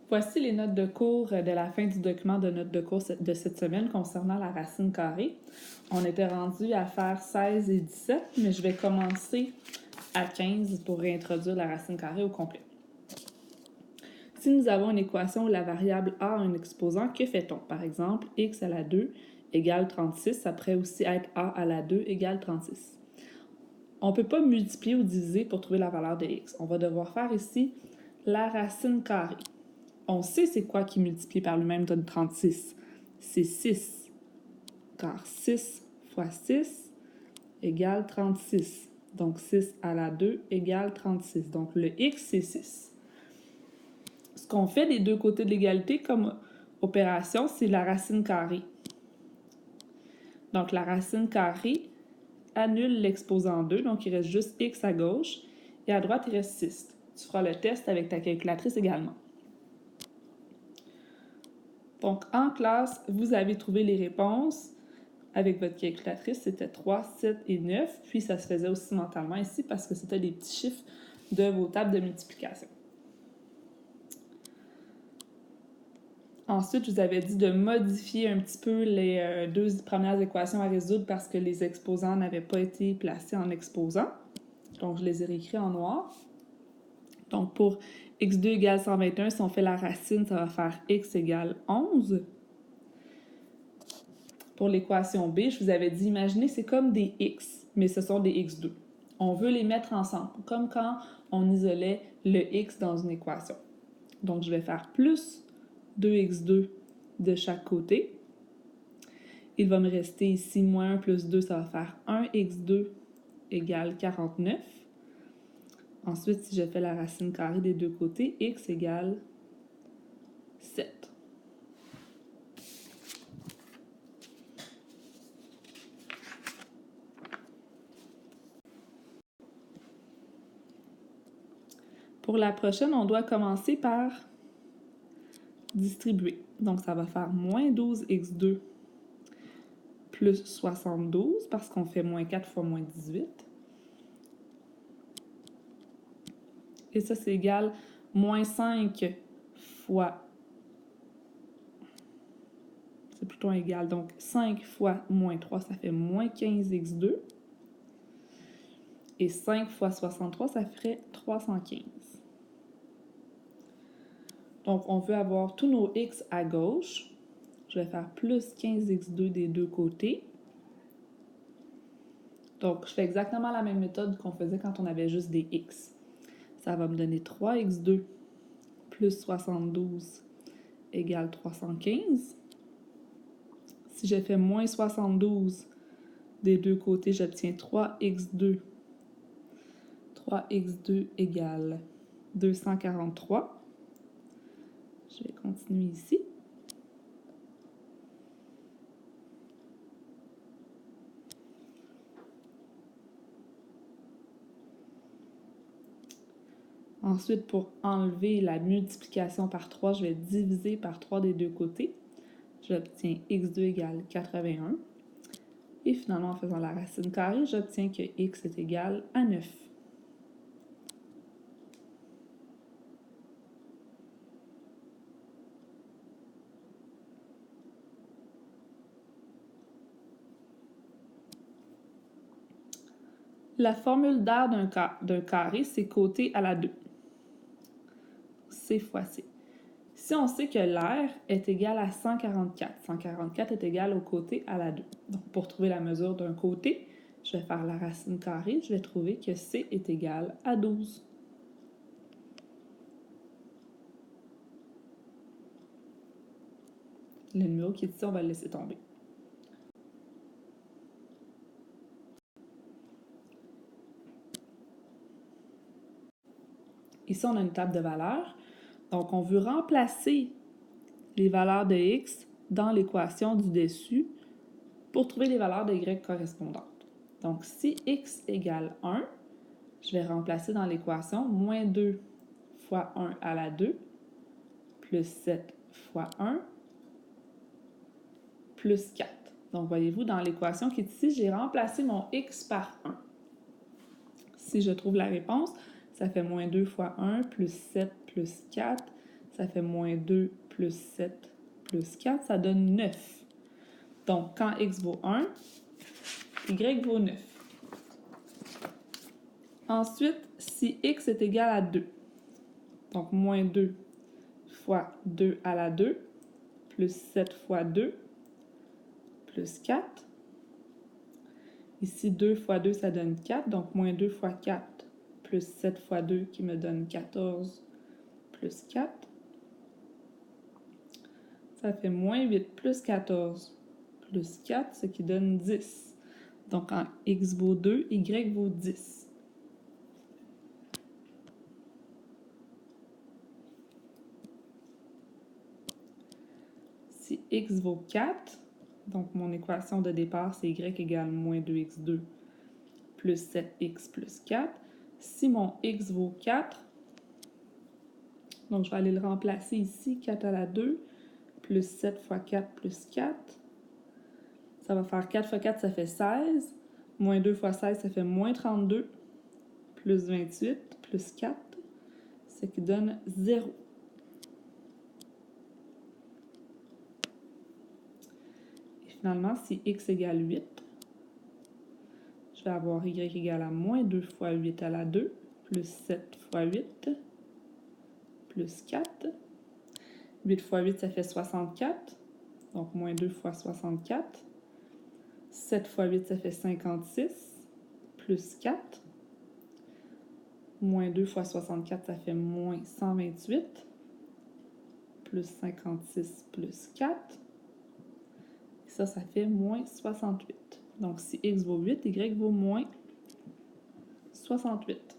Voici les notes de cours de la fin du document de notes de cours de cette semaine concernant la racine carrée. On était rendu à faire 16 et 17, mais je vais commencer à 15 pour réintroduire la racine carrée au complet. Si nous avons une équation où la variable a un exposant, que fait-on? Par exemple, x à la 2 égale 36, ça pourrait aussi être a à la 2 égale 36. On ne peut pas multiplier ou diviser pour trouver la valeur de x. On va devoir faire ici la racine carrée. On sait c'est quoi qui multiplie par lui-même donne 36. C'est 6, car 6 fois 6 égale 36. Donc 6 à la 2 égale 36. Donc le x, c'est 6. Ce qu'on fait des deux côtés de l'égalité comme opération, c'est la racine carrée. Donc la racine carrée annule l'exposant 2, donc il reste juste x à gauche, et à droite, il reste 6. Tu feras le test avec ta calculatrice également. Donc, en classe, vous avez trouvé les réponses avec votre calculatrice. C'était 3, 7 et 9. Puis, ça se faisait aussi mentalement ici parce que c'était les petits chiffres de vos tables de multiplication. Ensuite, je vous avais dit de modifier un petit peu les deux premières équations à résoudre parce que les exposants n'avaient pas été placés en exposants. Donc, je les ai réécrits en noir. Donc, pour x2 égale 121, si on fait la racine, ça va faire x égale 11. Pour l'équation B, je vous avais dit, imaginez, c'est comme des x, mais ce sont des x2. On veut les mettre ensemble, comme quand on isolait le x dans une équation. Donc, je vais faire plus 2x2 de chaque côté. Il va me rester ici moins 1 plus 2, ça va faire 1x2 égale 49. Ensuite, si je fais la racine carrée des deux côtés, x égale 7. Pour la prochaine, on doit commencer par distribuer. Donc, ça va faire moins 12x2 plus 72 parce qu'on fait moins 4 fois moins 18. Et ça, c'est égal moins 5 fois... C'est plutôt égal. Donc, 5 fois moins 3, ça fait moins 15x2. Et 5 fois 63, ça ferait 315. Donc, on veut avoir tous nos x à gauche. Je vais faire plus 15x2 des deux côtés. Donc, je fais exactement la même méthode qu'on faisait quand on avait juste des x. Ça va me donner 3x2 plus 72 égale 315. Si je fais moins 72 des deux côtés, j'obtiens 3x2. 3x2 égale 243. Je vais continuer ici. Ensuite, pour enlever la multiplication par 3, je vais diviser par 3 des deux côtés. J'obtiens x2 égale 81. Et finalement, en faisant la racine carrée, j'obtiens que x est égal à 9. La formule d'air d'un carré, c'est côté à la 2. C fois C. Si on sait que l'air est égal à 144, 144 est égal au côté à la 2. Donc, pour trouver la mesure d'un côté, je vais faire la racine carrée, je vais trouver que C est égal à 12. Le numéro qui est ici, on va le laisser tomber. Ici, on a une table de valeurs. Donc, on veut remplacer les valeurs de x dans l'équation du dessus pour trouver les valeurs de y correspondantes. Donc, si x égale 1, je vais remplacer dans l'équation moins 2 fois 1 à la 2 plus 7 fois 1 plus 4. Donc, voyez-vous, dans l'équation qui est ici, j'ai remplacé mon x par 1. Si je trouve la réponse, ça fait moins 2 fois 1 plus 7 plus 4, ça fait moins 2 plus 7 plus 4, ça donne 9. Donc, quand x vaut 1, y vaut 9. Ensuite, si x est égal à 2, donc moins 2 fois 2 à la 2, plus 7 fois 2, plus 4. Ici, 2 fois 2, ça donne 4, donc moins 2 fois 4, plus 7 fois 2 qui me donne 14, plus 4. Ça fait moins 8 plus 14 plus 4, ce qui donne 10. Donc, quand x vaut 2, y vaut 10. Si x vaut 4, donc mon équation de départ, c'est y égale moins 2x2 plus 7x plus 4. Si mon x vaut 4, donc je vais aller le remplacer ici, 4 à la 2, plus 7 fois 4 plus 4. Ça va faire 4 fois 4, ça fait 16. Moins 2 fois 16, ça fait moins 32. Plus 28, plus 4, ce qui donne 0. Et finalement, si x égale 8, je vais avoir y égale à moins 2 fois 8 à la 2, plus 7 fois 8, plus 4. 8 fois 8, ça fait 64. Donc, moins 2 fois 64. 7 fois 8, ça fait 56. Plus 4. Moins 2 fois 64, ça fait moins 128. Plus 56 plus 4. Et ça fait moins 68. Donc, si x vaut 8, y vaut moins 68.